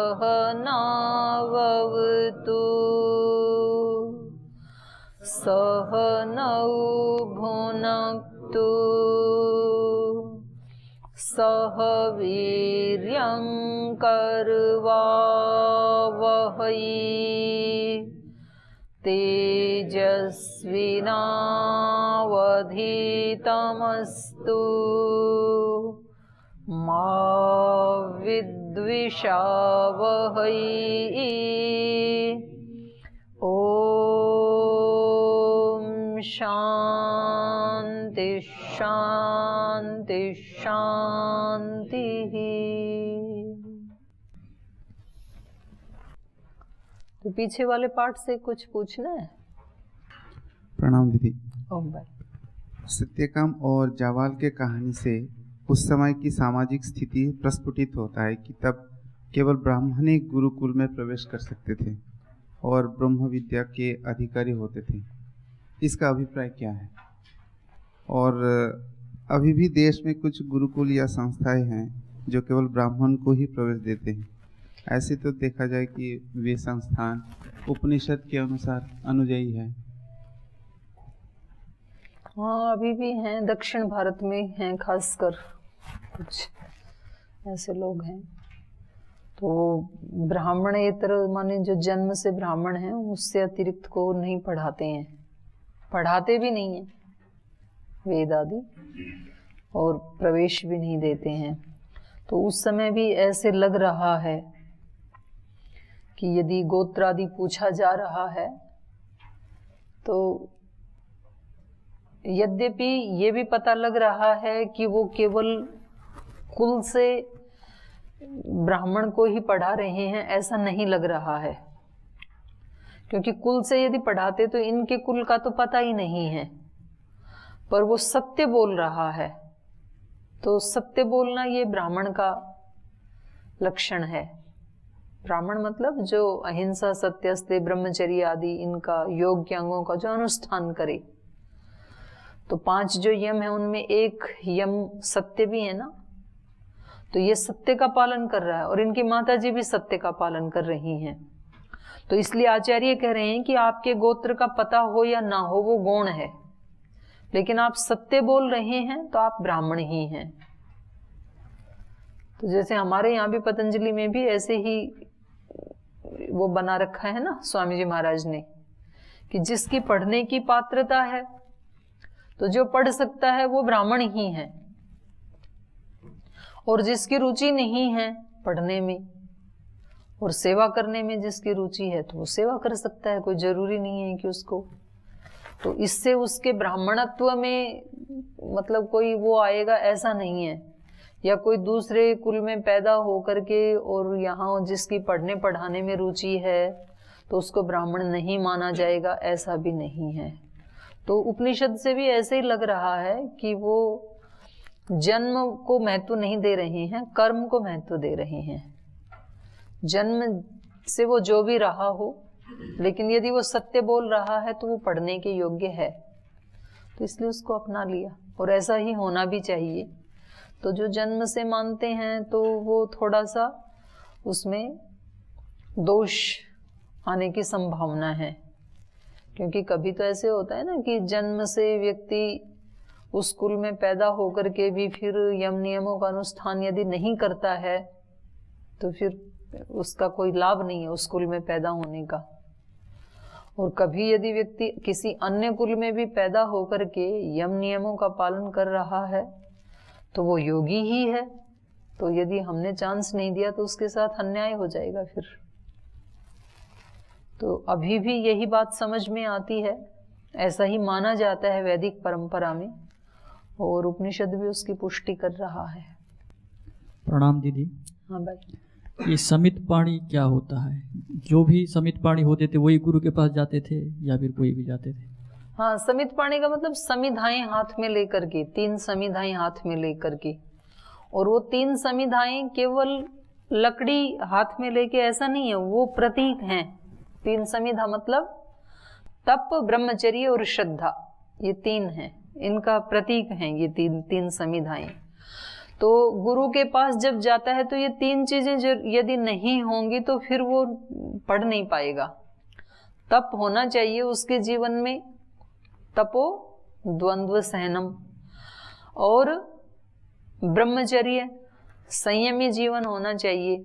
सहनाववतु सहनौ भुनक्तु सह वीर्यं करवावहै तेजस्विनावधीतमस्तु मा विद्विषावहै। ओम शांति शांति शांति। तो पीछे वाले पार्ट से कुछ पूछना है? प्रणाम दीदी। ओम भाई। सत्यकाम और जावाल के कहानी से उस समय की सामाजिक स्थिति प्रस्फुटित होता है कि तब केवल ब्राह्मण ही गुरुकुल में प्रवेश कर सकते थे और ब्रह्म विद्या के अधिकारी होते थे। इसका अभिप्राय क्या है? और अभी भी देश में कुछ गुरुकुल या संस्थाएं हैं जो केवल ब्राह्मण को ही प्रवेश देते हैं। ऐसे तो देखा जाए कि वे संस्थान उपनिषद के अनुसार अनुयायी है। हाँ, अभी भी हैं, दक्षिण भारत में हैं, खासकर कुछ ऐसे लोग हैं। तो ब्राह्मणेतर माने जो जन्म से ब्राह्मण हैं उससे अतिरिक्त को नहीं पढ़ाते हैं, पढ़ाते भी नहीं हैं वेद आदि, और प्रवेश भी नहीं देते हैं। तो उस समय भी ऐसे लग रहा है कि यदि गोत्र आदि पूछा जा रहा है तो यद्यपि ये भी पता लग रहा है कि वो केवल कुल से ब्राह्मण को ही पढ़ा रहे हैं, ऐसा नहीं लग रहा है। क्योंकि कुल से यदि पढ़ाते तो इनके कुल का तो पता ही नहीं है, पर वो सत्य बोल रहा है। तो सत्य बोलना ये ब्राह्मण का लक्षण है। ब्राह्मण मतलब जो अहिंसा, सत्यस्ते, ब्रह्मचर्य आदि इनका योग के अंगों का जो अनुष्ठान करे। तो 5 जो यम है उनमें एक यम सत्य भी है ना, तो ये सत्य का पालन कर रहा है और इनकी माता जी भी सत्य का पालन कर रही हैं। तो इसलिए आचार्य कह रहे हैं कि आपके गोत्र का पता हो या ना हो वो गौण है, लेकिन आप सत्य बोल रहे हैं तो आप ब्राह्मण ही हैं। तो जैसे हमारे यहाँ भी पतंजलि में भी ऐसे ही वो बना रखा है ना स्वामी जी महाराज ने, कि जिसकी पढ़ने की पात्रता है तो जो पढ़ सकता है वो ब्राह्मण ही है, और जिसकी रुचि नहीं है पढ़ने में और सेवा करने में जिसकी रुचि है तो वो सेवा कर सकता है, कोई जरूरी नहीं है कि उसको। तो इससे उसके ब्राह्मणत्व में मतलब कोई वो आएगा ऐसा नहीं है, या कोई दूसरे कुल में पैदा होकर के और यहाँ जिसकी पढ़ने पढ़ाने में रुचि है तो उसको ब्राह्मण नहीं माना जाएगा, ऐसा भी नहीं है। तो उपनिषद से भी ऐसे ही लग रहा है कि वो जन्म को महत्व नहीं दे रहे हैं, कर्म को महत्व दे रहे हैं। जन्म से वो जो भी रहा हो, लेकिन यदि वो सत्य बोल रहा है तो वो पढ़ने के योग्य है, तो इसलिए उसको अपना लिया, और ऐसा ही होना भी चाहिए। तो जो जन्म से मानते हैं तो वो थोड़ा सा उसमें दोष आने की संभावना है, क्योंकि कभी तो ऐसे होता है ना कि जन्म से व्यक्ति उस कुल में पैदा होकर के भी फिर यम नियमों का अनुष्ठान यदि नहीं करता है तो फिर उसका कोई लाभ नहीं है उस कुल में पैदा होने का। और कभी यदि व्यक्ति किसी अन्य कुल में भी पैदा होकर के यम नियमों का पालन कर रहा है तो वो योगी ही है। तो यदि हमने चांस नहीं दिया तो उसके साथ अन्याय हो जाएगा फिर। तो अभी भी यही बात समझ में आती है, ऐसा ही माना जाता है वैदिक परंपरा में, और उपनिषद भी उसकी पुष्टि कर रहा है। प्रणाम दीदी। हाँ भाई। ये समित पाणी क्या होता है? जो भी समित पाणी होते थे वही गुरु के पास जाते थे या फिर कोई भी जाते थे? हाँ, समित पाणी का मतलब समिधाएं हाथ में लेकर के, 3 समिधाएं हाथ में लेकर के, और वो 3 समिधाएं केवल लकड़ी हाथ में लेके ऐसा नहीं है, वो प्रतीक हैं। 3 समिधा मतलब तप, ब्रह्मचर्य और श्रद्धा, ये 3 हैं, इनका प्रतीक हैं ये 3 समिधाएं। तो गुरु के पास जब जाता है तो ये तीन चीजें यदि नहीं होंगी तो फिर वो पढ़ नहीं पाएगा। तप होना चाहिए उसके जीवन में, तपो द्वंद्व सहनम, और ब्रह्मचर्य संयमी जीवन होना चाहिए।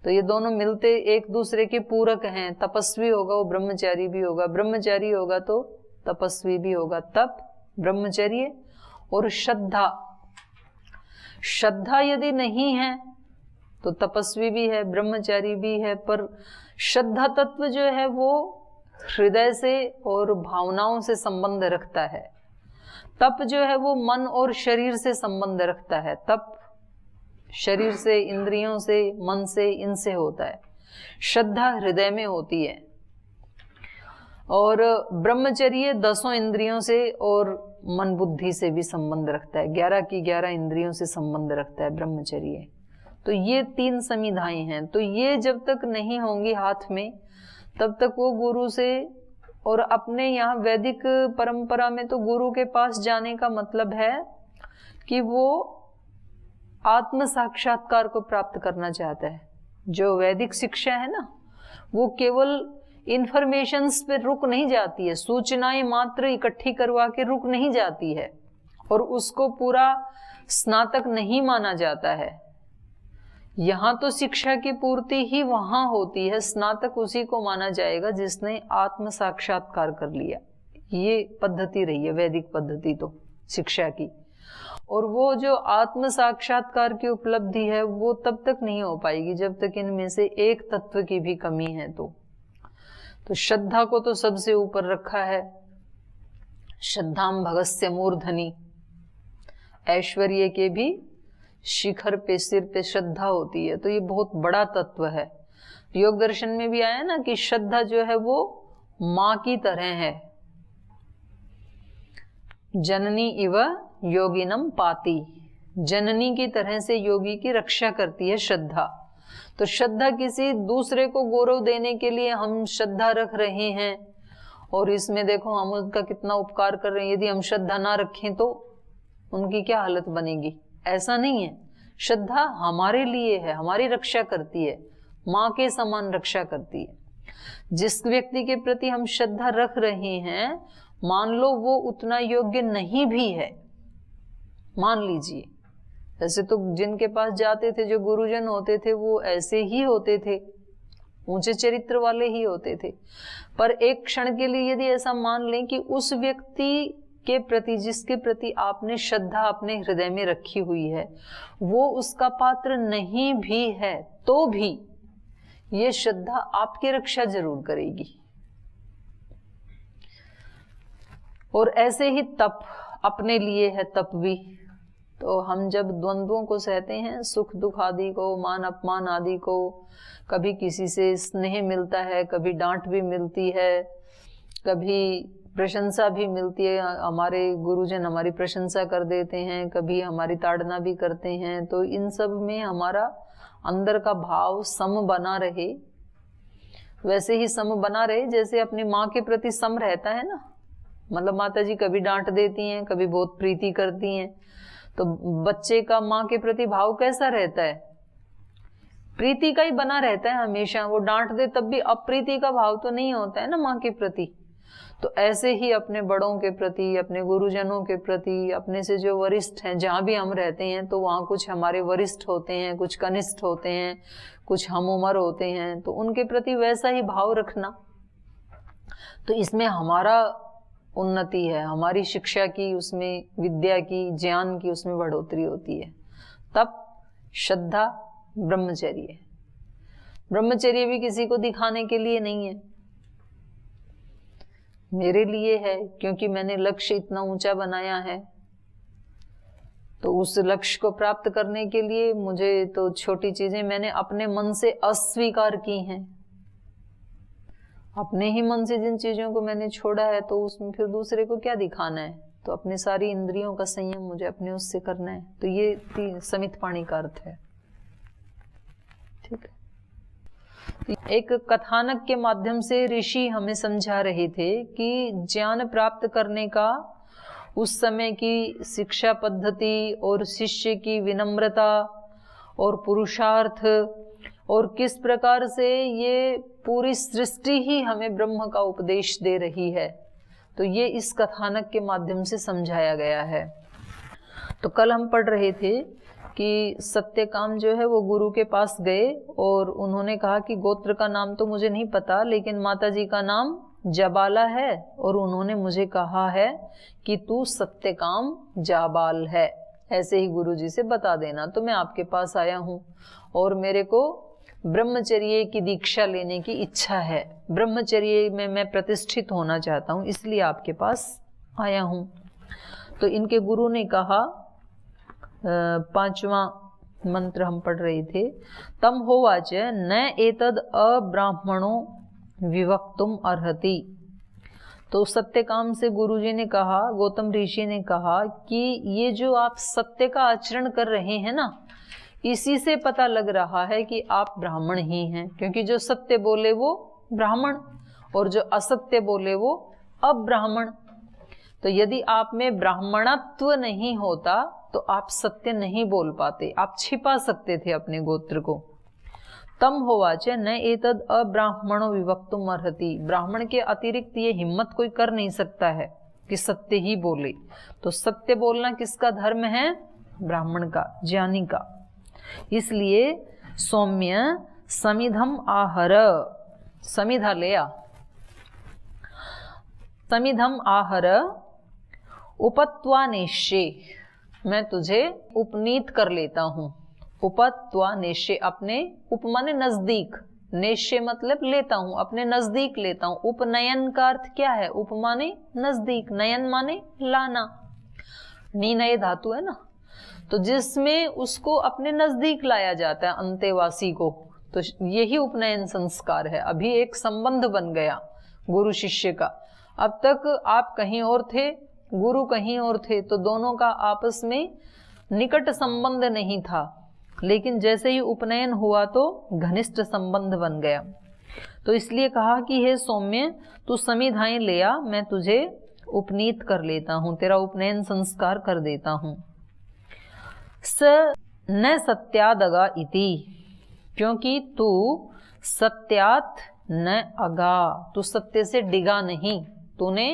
तो ये दोनों मिलते एक दूसरे के पूरक हैं। तपस्वी होगा वो ब्रह्मचारी भी होगा, ब्रह्मचारी होगा तो तपस्वी भी होगा। तप, ब्रह्मचर्य और श्रद्धा। श्रद्धा यदि नहीं है तो तपस्वी भी है, ब्रह्मचारी भी है, पर श्रद्धा तत्व जो है वो हृदय से और भावनाओं से संबंध रखता है। तप जो है वो मन और शरीर से संबंध रखता है। तप शरीर से, इंद्रियों से, मन से, इनसे होता है। श्रद्धा हृदय में होती है। और ब्रह्मचर्य 10 इंद्रियों से और मन बुद्धि से भी संबंध रखता है। 11 की 11 इंद्रियों से संबंध रखता है ब्रह्मचर्य। तो ये 3 संविधाएं हैं। तो ये जब तक नहीं होंगी हाथ में तब तक वो गुरु से, और अपने यहाँ वैदिक परंपरा में तो गुरु के पास जाने का मतलब है कि वो आत्म साक्षात्कार को प्राप्त करना चाहता है। जो वैदिक शिक्षा है ना, वो केवल इंफॉर्मेशंस पे रुक नहीं जाती है, सूचनाएं मात्र इकट्ठी करवा के रुक नहीं जाती है, और उसको पूरा स्नातक नहीं माना जाता है। यहाँ तो शिक्षा की पूर्ति ही वहां होती है, स्नातक उसी को माना जाएगा जिसने आत्म साक्षात्कार कर लिया। ये पद्धति रही है वैदिक पद्धति तो शिक्षा की। और वो जो आत्म साक्षात्कार की उपलब्धि है वो तब तक नहीं हो पाएगी जब तक इनमें से एक तत्व की भी कमी है। तो श्रद्धा को तो सबसे ऊपर रखा है। श्रद्धाम भगस्य मूर्धनि, ऐश्वर्य के भी शिखर पे, सिर पे श्रद्धा होती है। तो ये बहुत बड़ा तत्व है। योग दर्शन में भी आया ना कि श्रद्धा जो है वो मां की तरह है। जननी इव योगिनम पाती, जननी की तरह से योगी की रक्षा करती है श्रद्धा। तो श्रद्धा किसी दूसरे को गौरव देने के लिए हम श्रद्धा रख रहे हैं, और इसमें देखो हम उनका कितना उपकार कर रहे हैं। यदि हम श्रद्धा ना रखें तो उनकी क्या हालत बनेगी। ऐसा नहीं है। श्रद्धा हमारे लिए है, हमारी रक्षा करती है, माँ के समान रक्षा करती है। जिस व्यक्ति के प्रति हम श्रद्धा रख रहे हैं, मान लो वो उतना योग्य नहीं भी है, मान लीजिए। वैसे तो जिनके पास जाते थे, जो गुरुजन होते थे, वो ऐसे ही होते थे, ऊंचे चरित्र वाले ही होते थे। पर एक क्षण के लिए यदि ऐसा मान लें कि उस व्यक्ति के प्रति, जिसके प्रति आपने श्रद्धा अपने हृदय में रखी हुई है, वो उसका पात्र नहीं भी है, तो भी ये श्रद्धा आपकी रक्षा जरूर करेगी। और ऐसे ही तप अपने लिए है, तप भी। तो हम जब द्वंद्वों को सहते हैं, सुख दुख आदि को, मान अपमान आदि को, कभी किसी से स्नेह मिलता है, कभी डांट भी मिलती है, कभी प्रशंसा भी मिलती है, हमारे गुरुजन हमारी प्रशंसा कर देते हैं, कभी हमारी ताड़ना भी करते हैं। तो इन सब में हमारा अंदर का भाव सम बना रहे, वैसे ही सम बना रहे जैसे अपनी माँ के प्रति सम रहता है ना। मतलब माता जी कभी डांट देती हैं, कभी बहुत प्रीति करती हैं, तो बच्चे का माँ के प्रति भाव कैसा रहता है? प्रीति का ही बना रहता है हमेशा। वो डांट दे तब भी अप्रीति का भाव तो नहीं होता है ना माँ के प्रति। तो ऐसे ही अपने बड़ों के प्रति, अपने गुरुजनों के प्रति, अपने से जो वरिष्ठ हैं, जहाँ भी हम रहते हैं तो वहाँ कुछ हमारे वरिष्ठ होते हैं, कुछ कनिष्ठ होते हैं, कुछ हम उम्र होते हैं, तो उनके प्रति वैसा ही भाव रखना। तो इसमें हमारा उन्नति है, हमारी शिक्षा की, उसमें विद्या की, ज्ञान की, उसमें बढ़ोतरी होती है। तप, श्रद्धा, ब्रह्मचर्य। ब्रह्मचर्य भी किसी को दिखाने के लिए नहीं है, मेरे लिए है, क्योंकि मैंने लक्ष्य इतना ऊंचा बनाया है। तो उस लक्ष्य को प्राप्त करने के लिए मुझे तो छोटी चीजें मैंने अपने मन से अस्वीकार की हैं। अपने ही मन से जिन चीजों को मैंने छोड़ा है, तो उसमें फिर दूसरे को क्या दिखाना है। तो अपनी सारी इंद्रियों का संयम मुझे अपने उससे करना है। तो ये समित पाणी का अर्थ है। ठीक है। एक कथानक के माध्यम से ऋषि हमें समझा रहे थे कि ज्ञान प्राप्त करने का उस समय की शिक्षा पद्धति और शिष्य की विनम्रता और पुरुषार्थ और किस प्रकार से ये पूरी सृष्टि ही हमें ब्रह्म का उपदेश दे रही है, तो ये इस कथानक के माध्यम से समझाया गया है। तो कल हम पढ़ रहे थे कि सत्यकाम जो है वो गुरु के पास गए और उन्होंने कहा कि गोत्र का नाम तो मुझे नहीं पता, लेकिन माता जी का नाम जाबाला है और उन्होंने मुझे कहा है कि तू सत्यकाम जाबाल है, ऐसे ही गुरु जी से बता देना। तो मैं आपके पास आया हूँ और मेरे को ब्रह्मचर्य की दीक्षा लेने की इच्छा है, ब्रह्मचर्य में मैं प्रतिष्ठित होना चाहता हूँ, इसलिए आपके पास आया हूँ। तो इनके गुरु ने कहा, 5वां मंत्र हम पढ़ रहे थे, तम होवाच न एतद अब्राह्मणो विवक्तुम अर्हति। तो सत्यकाम से गुरुजी ने कहा, गौतम ऋषि ने कहा कि ये जो आप सत्य का आचरण कर रहे हैं ना, इसी से पता लग रहा है कि आप ब्राह्मण ही हैं, क्योंकि जो सत्य बोले वो ब्राह्मण और जो असत्य बोले वो अब्राह्मण। तो यदि आप में ब्राह्मणत्व नहीं होता तो आप सत्य नहीं बोल पाते, आप छिपा सकते थे अपने गोत्र को। तम होवाच न एतद अब्राह्मणो विवक्तुम अर्हति, ब्राह्मण के अतिरिक्त ये हिम्मत कोई कर नहीं सकता है कि सत्य ही बोले। तो सत्य बोलना किसका धर्म है? ब्राह्मण का, ज्ञानी का। इसलिए सौम्य समिधम आहर, समिधा ले आ, समिधम आहर उपत्वानेश्ये, मैं तुझे उपनीत कर लेता हूँ। उपत्वानेश्ये, अपने उप माने नजदीक, नेश्य मतलब लेता हूँ, अपने नजदीक लेता हूँ। उपनयन का अर्थ क्या है? उप माने नजदीक, नयन माने लाना, नीनय धातु है ना, तो जिसमें उसको अपने नजदीक लाया जाता है अंतेवासी को, तो यही उपनयन संस्कार है। अभी एक संबंध बन गया गुरु शिष्य का। अब तक आप कहीं और थे, गुरु कहीं और थे, तो दोनों का आपस में निकट संबंध नहीं था, लेकिन जैसे ही उपनयन हुआ तो घनिष्ठ संबंध बन गया। तो इसलिए कहा कि हे सौम्य, तू समिधाएं ले आ, मैं तुझे उपनीत कर लेता हूँ, तेरा उपनयन संस्कार कर देता हूँ। स न सत्यादगा इति, क्योंकि तू सत्यात न अगा, तू सत्य से डिगा नहीं, तूने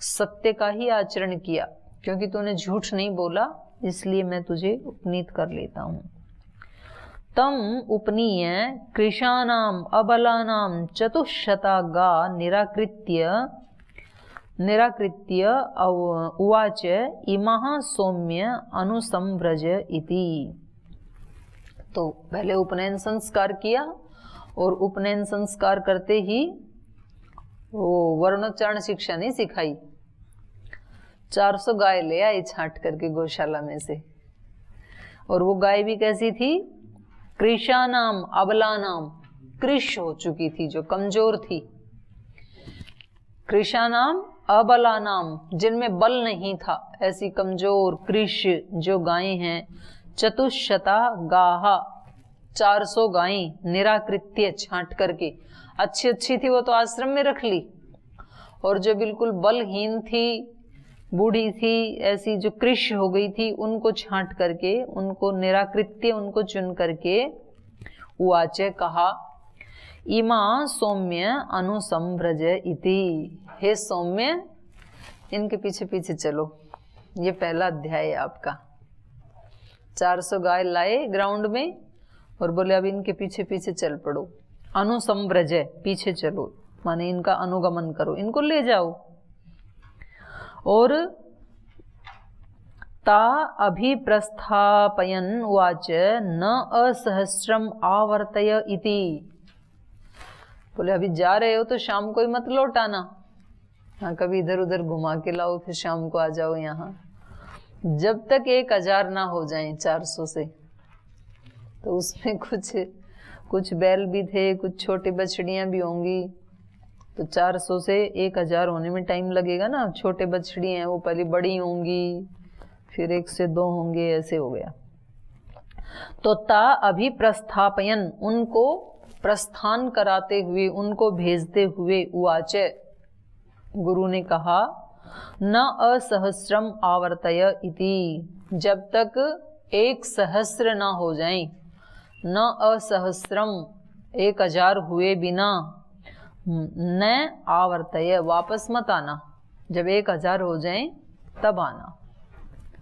सत्य का ही आचरण किया, क्योंकि तूने झूठ नहीं बोला, इसलिए मैं तुझे उपनीत कर लेता हूँ। तम उपनीय कृशानाम अबलानाम चतुष्शता निराकृत्य उवाच इमः सौम्य अनुसंव्रज इति। तो पहले उपनयन संस्कार किया और उपनयन संस्कार करते ही वो वर्णोच्चारण शिक्षा नहीं सिखाई, 400 गाय ले आए छांट करके गौशाला में से, और वो गाय भी कैसी थी? कृशानाम अबलानाम, कृश हो चुकी थी, जो कमजोर थी। कृशानाम अबलानाम, जिनमें बल नहीं था, ऐसी कमजोर कृश जो गायें हैं। चतुष्शता गाहा, 400 गायें निराकृत्य, छांट करके। अच्छी अच्छी थी वो तो आश्रम में रख ली, और जो बिल्कुल बलहीन थी, बूढ़ी थी, ऐसी जो कृश हो गई थी, उनको छांट करके, उनको निराकृत्य, उनको चुन करके उवाच कहा, इमा सौम्य अनुसंव्रज इति, हे सौम्य, इनके पीछे पीछे चलो। ये पहला अध्याय है आपका। 400 गाय लाए ग्राउंड में और बोले अब इनके पीछे पीछे चल पड़ो। अनुसंव्रज, पीछे चलो, माने इनका अनुगमन करो, इनको ले जाओ। और ता अभिप्रस्थापयन् उवाच न असहस्रम आवर्तय इति, बोले अभी जा रहे हो तो शाम को ही मत लौट आना, हाँ कभी इधर उधर घुमा के लाओ, फिर शाम को आ जाओ यहाँ, जब तक 1000 ना हो जाएं 400 से। तो उसमें कुछ बैल भी थे, कुछ छोटी बछड़ियां भी होंगी, तो 400 से 1000 होने में टाइम लगेगा ना। छोटे बछड़ी हैं वो पहले बड़ी होंगी, फिर 1 से 2 होंगे, ऐसे हो गया। तो ता अभी प्रस्थापयन, उनको प्रस्थान कराते हुए, उनको भेजते हुए, उवाच, गुरु ने कहा, न असहस्रम आवर्तय इति, जब तक 1 सहस्र ना हो जाए, न असहस्रम 1000 हुए बिना, न आवर्तय वापस मत आना, जब 1000 हो जाए तब आना।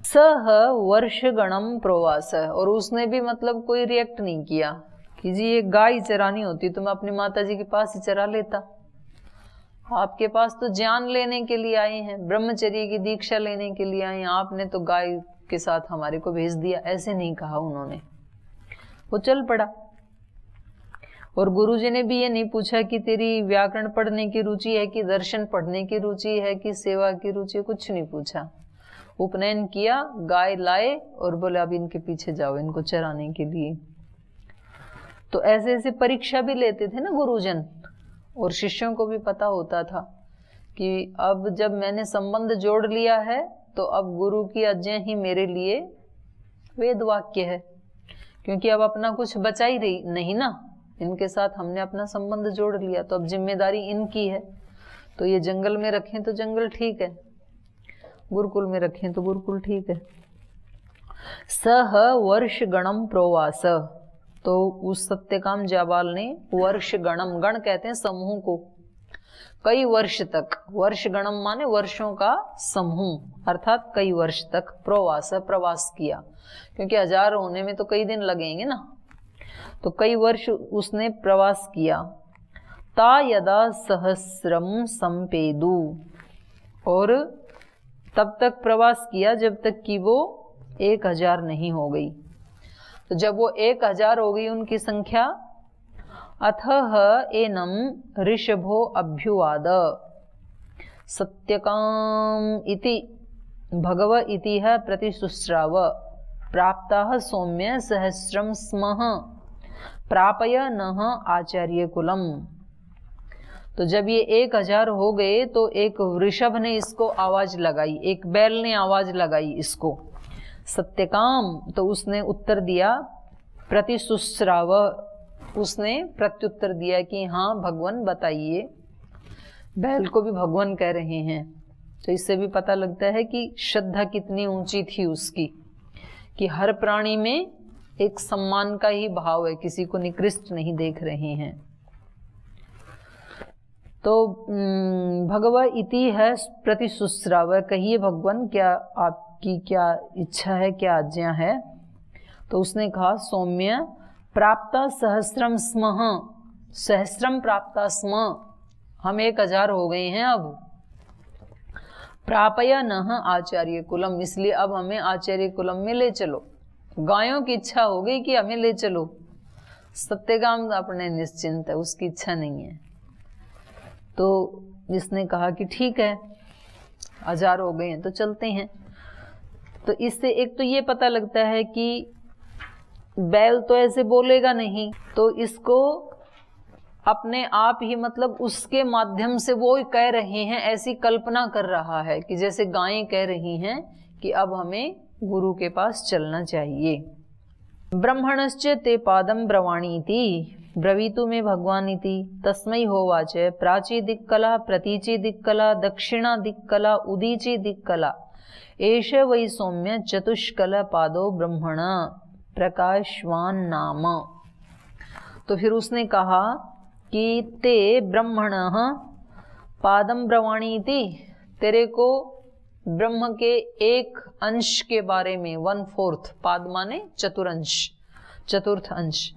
सह वर्ष गणम प्रोवास, और उसने भी मतलब कोई रिएक्ट नहीं किया कि जी ये गाय चरानी होती तो मैं अपनी माता जी के पास ही चरा लेता, आपके पास तो ज्ञान लेने के लिए आए हैं, ब्रह्मचर्य की दीक्षा लेने के लिए आए हैं, आपने तो गाय के साथ हमारे को भेज दिया, ऐसे नहीं कहा उन्होंने। वो चल पड़ा। और गुरुजी ने भी ये नहीं पूछा कि तेरी व्याकरण पढ़ने की रुचि है कि दर्शन पढ़ने की रुचि है कि सेवा की रुचि है, कुछ नहीं पूछा। उपनयन किया, गाय लाए और बोले अब इनके पीछे जाओ इनको चराने के लिए। तो ऐसे ऐसे परीक्षा भी लेते थे ना गुरुजन, और शिष्यों को भी पता होता था कि अब जब मैंने संबंध जोड़ लिया है तो अब गुरु की आज्ञा ही मेरे लिए वेद वाक्य है, क्योंकि अब अपना कुछ बचा ही रही नहीं ना, इनके साथ हमने अपना संबंध जोड़ लिया तो अब जिम्मेदारी इनकी है। तो ये जंगल में रखें तो जंगल ठीक है, गुरुकुल में रखें तो गुरुकुल ठीक है। सह वर्ष गणम प्रोवास, तो उस सत्यकाम जाबाल ने वर्ष गणम, गण कहते हैं समूह को, कई वर्ष तक, वर्ष गणम माने वर्षों का समूह, अर्थात कई वर्ष तक प्रोवास प्रवास किया, क्योंकि 1000 होने में तो कई दिन लगेंगे ना, तो कई वर्ष उसने प्रवास किया। ता यदा सहस्रम संपेदु, और तब तक प्रवास किया जब तक कि वो 1000 नहीं हो गई। तो जब वो 1000 हो गई उनकी संख्या, अथह एनम ऋषभो अभ्युवाद सत्यकाम इति भगव इति है प्रतिशुश्राव प्राप्तः सौम्य सहस्रम स्मः प्रापय नः आचार्य कुलम। तो जब ये 1000 हो गए तो एक वृषभ ने इसको आवाज लगाई, एक बैल ने आवाज लगाई इसको सत्यकाम, तो उसने उत्तर दिया प्रतिशुश्राव, उसने प्रत्युत्तर दिया कि हाँ भगवान बताइए। बैल को भी भगवान कह रहे हैं, तो इससे भी पता लगता है कि श्रद्धा कितनी ऊंची थी उसकी, कि हर प्राणी में एक सम्मान का ही भाव है, किसी को निकृष्ट नहीं देख रहे हैं। तो भगव इति है प्रतिशुश्राव, कहिए भगवान क्या आपकी क्या इच्छा है, क्या आज्ञा है। तो उसने कहा सौम्य प्राप्त सहस्रम स्मः, सहस्रम प्राप्त स्म, हम 1000 हो गए हैं अब। प्रापय नः आचार्य कुलम, इसलिए अब हमें आचार्य कुलम में ले चलो। गायों की इच्छा हो गई कि हमें ले चलो, सत्यकाम अपने निश्चिंत है, उसकी इच्छा नहीं है। तो इसने कहा कि ठीक है 1000 हो गए हैं तो चलते हैं। तो इससे एक तो ये पता लगता है कि बैल तो ऐसे बोलेगा नहीं, तो इसको अपने आप ही मतलब उसके माध्यम से वो कह रहे हैं, ऐसी कल्पना कर रहा है कि जैसे गायें कह रही हैं कि अब हमें गुरु के पास चलना चाहिए। ब्रह्मणश्च ते पादम ब्रवाणीति ब्रवीतु में भगवानीति तस्मै होवाच प्राची दिक्कला प्रतीची दिक्कला दक्षिणा दिक्कला उदीची दिक्कला एष वै सौम्य चतुष्कल पादो ब्रह्मण प्रकाशवान नाम। तो फिर उसने कहा कि ते ब्रह्मणः पादम ब्रवाणीति, तेरे को ब्रह्म के एक अंश के बारे में, 1/4, पाद माने चतुरंश, चतुर्थ अंश,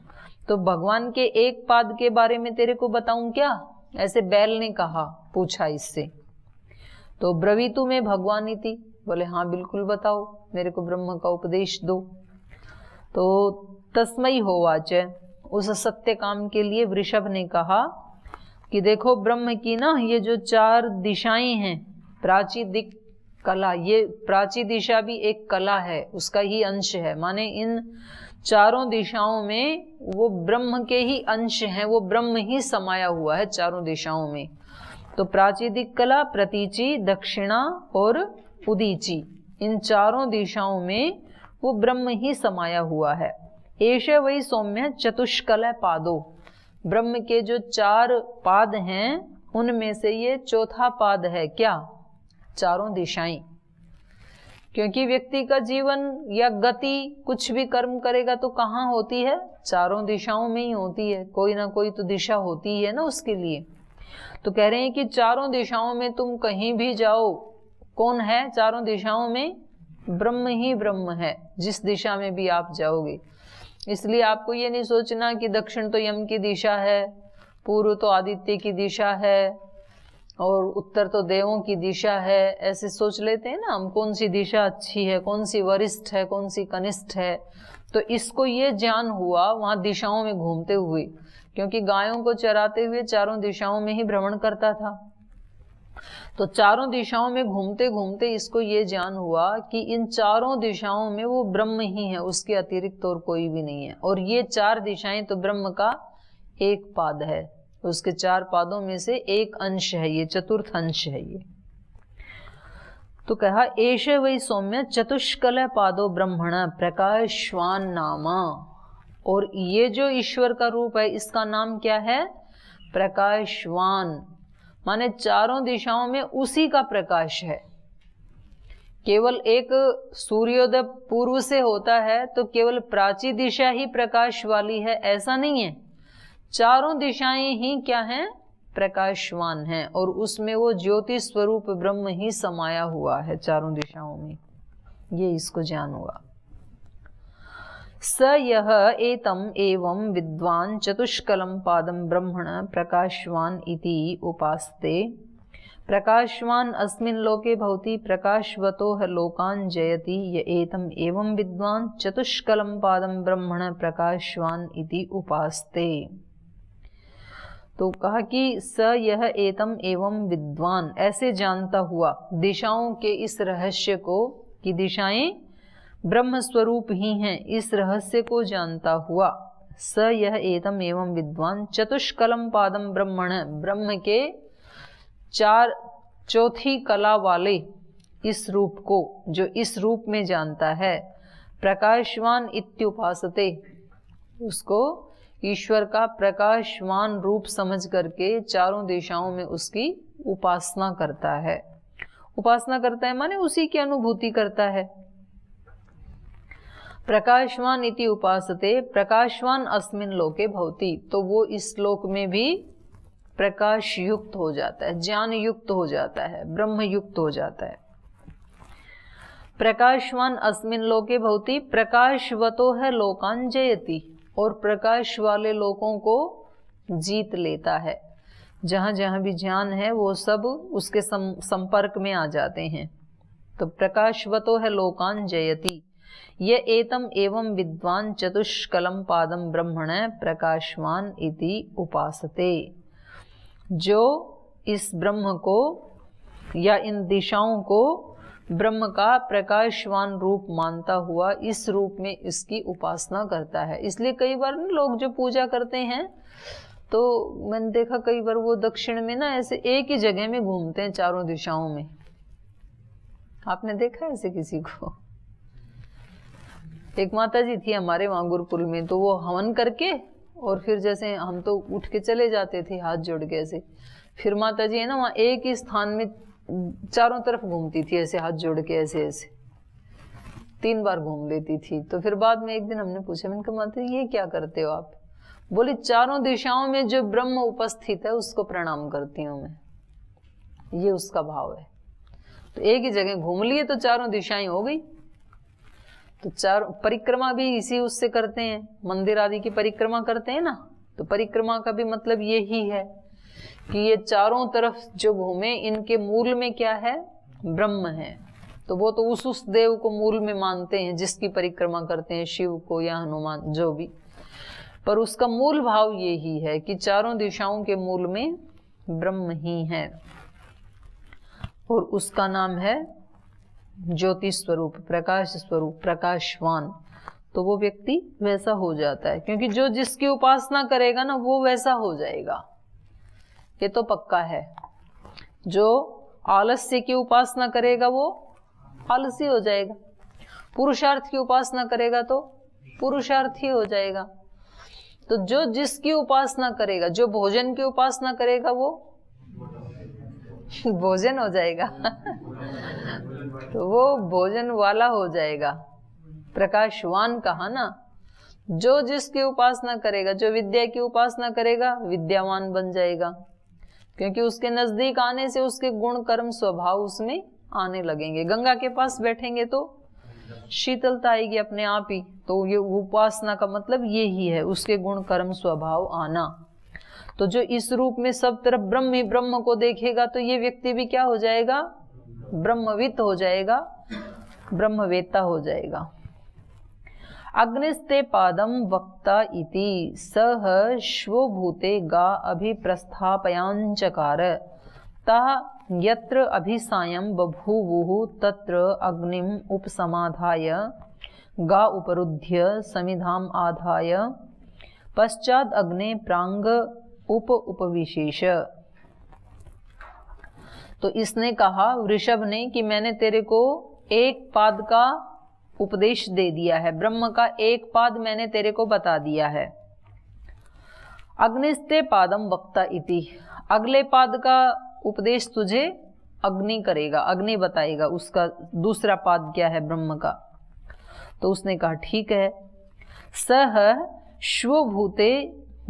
तो भगवान के एक पाद के बारे में तेरे को बताऊं क्या, ऐसे बैल ने कहा, पूछा इससे। तो ब्रवीतु में भगवानीति, बोले हाँ बिल्कुल बताओ, मेरे को ब्रह्म का उपदेश दो। तो तस्मै होवाच, उस सत्य काम के लिए वृषभ ने कहा कि देखो ब्रह्म की ना ये जो 4 दिशाएं हैं, प्राची दिक कला, ये प्राची दिशा भी एक कला है, उसका ही अंश है, माने इन 4 दिशाओं में वो ब्रह्म के ही अंश हैं, वो ब्रह्म ही समाया हुआ है 4 दिशाओं में। तो प्राची दिक कला, प्रतीची, दक्षिणा और उदीची, इन 4 दिशाओं में वो ब्रह्म ही समाया हुआ है। एष वही सौम्य चतुष्कल पादो, ब्रह्म के जो 4 पाद हैं उनमें से ये चौथा पाद है क्या, चारों दिशाएं, क्योंकि व्यक्ति का जीवन या गति कुछ भी कर्म करेगा तो कहाँ होती है? चारों दिशाओं में ही होती है। कोई ना कोई तो दिशा होती है ना उसके लिए। तो कह रहे हैं कि चारों दिशाओं में तुम कहीं भी जाओ, कौन है चारों दिशाओं में? ब्रह्म ही ब्रह्म है, जिस दिशा में भी आप जाओगे। इसलिए आपको ये नहीं सोचना कि दक्षिण तो यम की दिशा है, पूर्व तो आदित्य की दिशा है और उत्तर तो देवों की दिशा है। ऐसे सोच लेते हैं ना हम, कौन सी दिशा अच्छी है, कौन सी वरिष्ठ है, कौन सी कनिष्ठ है। तो इसको ये ज्ञान हुआ वहां दिशाओं में घूमते हुए, क्योंकि गायों को चराते हुए चारों दिशाओं में ही भ्रमण करता था। तो चारों दिशाओं में घूमते घूमते इसको ये ज्ञान हुआ कि इन चारों दिशाओं में वो ब्रह्म ही है, उसके अतिरिक्त और कोई भी नहीं है। और ये चार दिशाएं तो ब्रह्म का एक पाद है, उसके चार पादों में से एक अंश है, ये चतुर्थ अंश है ये। तो कहा एष वै सौम्य चतुष्कल पादो ब्रह्मण प्रकाशवान नामा। और ये जो ईश्वर का रूप है इसका नाम क्या है? प्रकाशवान, माने चारों दिशाओं में उसी का प्रकाश है। केवल एक सूर्योदय पूर्व से होता है तो केवल प्राची दिशा ही प्रकाश वाली है, ऐसा नहीं है। चारों दिशाएं ही क्या हैं? प्रकाशवान हैं, और उसमें वो ज्योति स्वरूप ब्रह्म ही समाया हुआ है चारों दिशाओं में। ये इसको ज्ञान हुआ। स यह एतम एवं विद्वान चतुष्कलम पादम ब्रह्मण प्रकाशवान इति उपास्ते। प्रकाशवान अस्मिन् लोके भवति प्रकाशवतो लोकान् जयति य एतम एवं विद्वान चतुष्कलम पादम ब्रह्मण प्रकाशवान इति उपास्ते। तो कहा कि स यह एतम एवं विद्वान, ऐसे जानता हुआ दिशाओं के इस रहस्य को कि दिशाएं ब्रह्म स्वरूप ही हैं, इस रहस्य को जानता हुआ स यह एतम एवं विद्वान चतुष्कलम पादम ब्रह्मण, ब्रह्म के चौथी कला वाले इस रूप को, जो इस रूप में जानता है, प्रकाशवान इत्युपासते, उसको ईश्वर का प्रकाशवान रूप समझ करके चारों दिशाओं में उसकी उपासना करता है। उपासना करता है माने उसी की अनुभूति करता है। प्रकाशवान इति उपासते प्रकाशवान अस्मिन् लोके भवति, तो वो इस लोक में भी प्रकाश युक्त हो जाता है, ज्ञान युक्त हो जाता है, ब्रह्म युक्त हो जाता है। प्रकाशवान अस्मिन् लोके भवति प्रकाशवतो लोकान् जयति, और प्रकाश वाले लोगों को जीत लेता है। जहां जहां भी ज्ञान है वो सब उसके संपर्क में आ जाते हैं। तो प्रकाशवतो लोकान् जयति ये एतम एवं विद्वान चतुष्कलम पादम ब्रह्मण प्रकाशवान इति उपासते। जो इस ब्रह्म को या इन दिशाओं को ब्रह्म का प्रकाशवान रूप मानता हुआ इस रूप में इसकी उपासना करता है। इसलिए कई बार लोग जो पूजा करते हैं तो मैंने देखा कई बार वो दक्षिण में ना ऐसे एक ही जगह में घूमते हैं चारों दिशाओं में। आपने देखा ऐसे किसी को? एक माता जी थी हमारे वहां गुरुकुल में, तो वो हवन करके और फिर जैसे हम तो उठ के चले जाते थे हाथ जोड़ के ऐसे, फिर माता जी है ना वहां एक ही स्थान में चारों तरफ घूमती थी ऐसे हाथ जोड़ के, ऐसे ऐसे 3 बार घूम लेती थी। तो फिर बाद में एक दिन हमने पूछा, मैंने कहा माता ये क्या करते हो आप? बोली चारों दिशाओं में जो ब्रह्म उपस्थित है उसको प्रणाम करती हूँ मैं, ये उसका भाव है। तो एक ही जगह घूम लिए तो चारों दिशाएं हो गई। तो चारों परिक्रमा भी इसी उससे करते हैं, मंदिर आदि की परिक्रमा करते हैं ना, तो परिक्रमा का भी मतलब यही है कि ये चारों तरफ जो घूमे इनके मूल में क्या है? ब्रह्म है। तो वो तो उस देव को मूल में मानते हैं जिसकी परिक्रमा करते हैं, शिव को या हनुमान जो भी, पर उसका मूल भाव यही है कि चारों दिशाओं के मूल में ब्रह्म ही है और उसका नाम है ज्योति स्वरूप, प्रकाश स्वरूप, प्रकाशवान। तो वो व्यक्ति वैसा हो जाता है, क्योंकि जो जिसकी उपासना करेगा ना वो वैसा हो जाएगा, ये तो पक्का है। जो आलस्य की उपासना करेगा वो आलसी हो जाएगा, पुरुषार्थ की उपासना करेगा तो पुरुषार्थी हो जाएगा। तो जो जिसकी उपासना करेगा, जो भोजन की उपासना करेगा वो भोजन हो जाएगा। तो वो भोजन वाला हो जाएगा। प्रकाशवान कहा ना, जो जिसकी उपासना करेगा, जो विद्या की उपासना करेगा विद्यावान बन जाएगा, क्योंकि उसके नजदीक आने से उसके गुण कर्म स्वभाव उसमें आने लगेंगे। गंगा के पास बैठेंगे तो शीतलता आएगी अपने आप ही। तो ये उपासना का मतलब ये ही है, उसके गुण कर्म स्वभाव आना। तो जो इस रूप में सब तरफ ब्रह्म ही ब्रह्म को देखेगा तो ये व्यक्ति भी क्या हो जाएगा? ब्रह्मविद हो जाएगा, ब्रह्मवेत्ता हो जाएगा। अग्निस्ते पादम वक्ता इति सह श्वभूते गा अभिप्रस्थापयांचकार ता यत्र अभिसायं बभूवुः तत्र अग्निम उपसमाधाय गा उपरुध्य समिधाम आधाय पश्चात अग्ने प्रांग उपविशेष। तो इसने कहा वृषभ ने कि मैंने तेरे को एक पाद का उपदेश दे दिया है, ब्रह्म का एक पाद मैंने तेरे को बता दिया है। अग्निस्ते पादम वक्ता इति, अगले पाद का उपदेश तुझे अग्नि करेगा, अग्नि बताएगा उसका दूसरा पाद क्या है ब्रह्म का। तो उसने कहा ठीक है। सह श्वभूते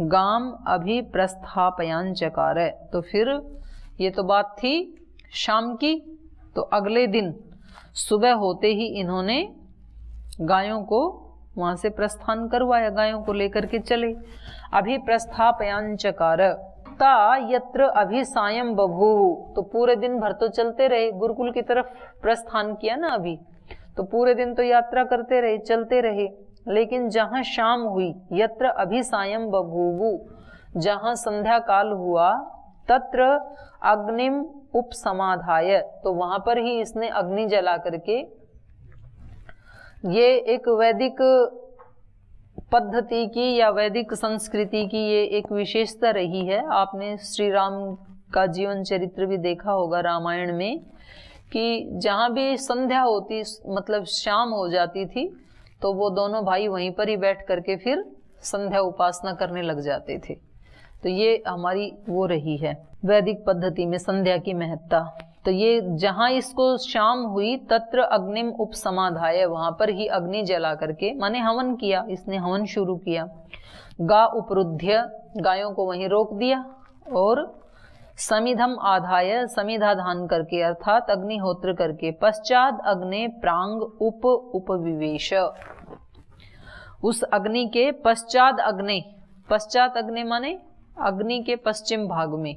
गाम अभिप्रस्थापयांचकार। तो फिर ये तो बात थी शाम की, तो अगले दिन सुबह होते ही इन्होंने गायों को वहां से प्रस्थान करवाया, गायों को लेकर के चले। अभिप्रस्थापयांचकार ता यत्र अभिसायं बभूव, तो पूरे दिन भर तो चलते रहे, गुरुकुल की तरफ प्रस्थान किया ना अभी, तो पूरे दिन तो यात्रा करते रहे, चलते रहे। लेकिन जहां शाम हुई, यत्र अभिसायं बभूव, जहां संध्या काल हुआ, तत्र अग्निम उपसमाधाय, तो वहां पर ही इसने अग्नि जला करके, ये एक वैदिक पद्धति की या वैदिक संस्कृति की ये एक विशेषता रही है। आपने श्री राम का जीवन चरित्र भी देखा होगा रामायण में, कि जहां भी संध्या होती, मतलब शाम हो जाती थी, तो वो दोनों भाई वहीं पर ही बैठ करके फिर संध्या उपासना करने लग जाते थे। तो ये हमारी वो रही है वैदिक पद्धति में संध्या की महत्ता। तो ये जहां इसको शाम हुई, तत्र अग्निम उपसमाधाय, वहां पर ही अग्नि जला करके, माने हवन किया, इसने हवन शुरू किया। गा उपरुध्य, गायों को वहीं रोक दिया, और समिधम आधाय, समिधा धान करके अर्थात अग्निहोत्र करके, पश्चात अग्ने प्रांग उपविवेश, उस अग्नि के पश्चात अग्नि, पश्चात अग्नि माने अग्नि के पश्चिम भाग में,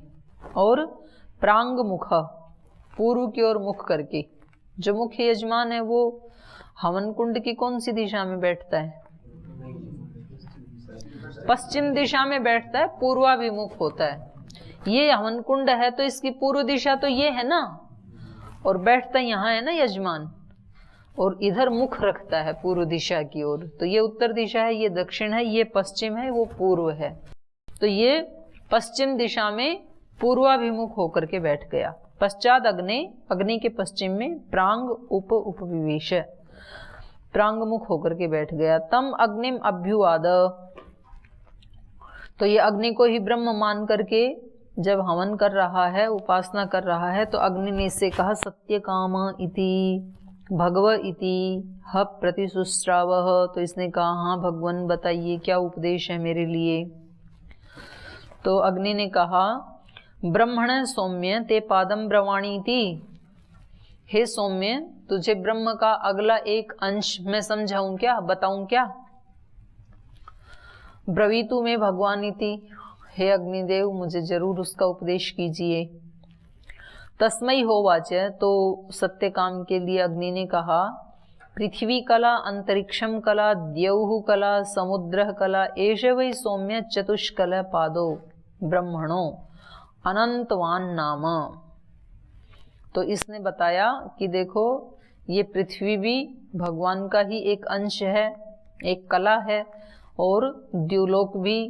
और प्रांग मुख, पूर्व की ओर मुख करके। जो मुख्य यजमान है वो हवन कुंड की कौन सी दिशा में बैठता है? पश्चिम दिशा में बैठता है, पूर्वाभिमुख होता है। ये हवन कुंड है तो इसकी पूर्व दिशा तो ये है ना, और बैठता यहाँ है ना यजमान, और इधर मुख रखता है पूर्व दिशा की ओर। तो ये उत्तर दिशा है, ये दक्षिण है, ये पश्चिम है, वो पूर्व है। तो ये पश्चिम दिशा में पूर्वाभिमुख होकर के बैठ गया। पश्चात अग्नि, अग्नि के पश्चिम में प्रांग उपविवेश, प्रांग मुख होकर के बैठ गया। तम अग्निम अभ्युवाद, तो ये अग्नि को ही ब्रह्म मान करके जब हवन कर रहा है, उपासना कर रहा है, तो अग्नि ने इससे कहा सत्य काम इति भगव इति ह प्रतिशुश्राव। तो इसने कहा हाँ भगवान बताइए क्या उपदेश है मेरे लिए। तो अग्नि ने कहा ब्रह्मण सौम्य ते पादम ब्रवाणी थी, हे सौम्य तुझे ब्रह्म का अगला एक अंश मैं समझाऊं क्या, बताऊं क्या? ब्रवीतु में भगवानी थी, हे अग्निदेव मुझे जरूर उसका उपदेश कीजिए। तस्मै होवाच, तो सत्यकाम के लिए अग्नि ने कहा पृथ्वी कला अंतरिक्षम कला द्यौः कला समुद्र कला एष वै सौम्य चतुष्कल पादो ब्रह्मणो अनंतवान नाम। तो इसने बताया कि देखो ये पृथ्वी भी भगवान का ही एक अंश है, एक कला है, और द्युलोक भी,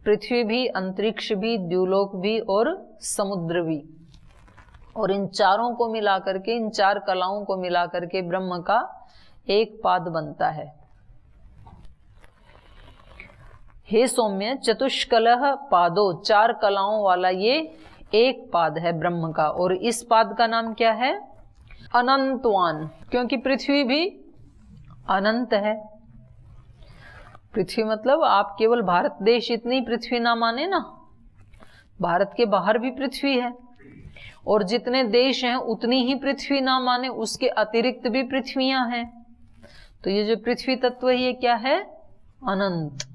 पृथ्वी भी, अंतरिक्ष भी, द्युलोक भी और समुद्र भी, और इन चारों को मिला करके, इन चार कलाओं को मिला करके ब्रह्म का एक पाद बनता है। हे सौम्य चतुष्कलह पादो, चार कलाओं वाला ये एक पाद है ब्रह्म का, और इस पाद का नाम क्या है? अनंतवान, क्योंकि पृथ्वी भी अनंत है। पृथ्वी मतलब आप केवल भारत देश इतनी पृथ्वी ना माने ना, भारत के बाहर भी पृथ्वी है, और जितने देश हैं उतनी ही पृथ्वी ना माने, उसके अतिरिक्त भी पृथ्वियां हैं। तो ये जो पृथ्वी तत्व है ये क्या है? अनंत।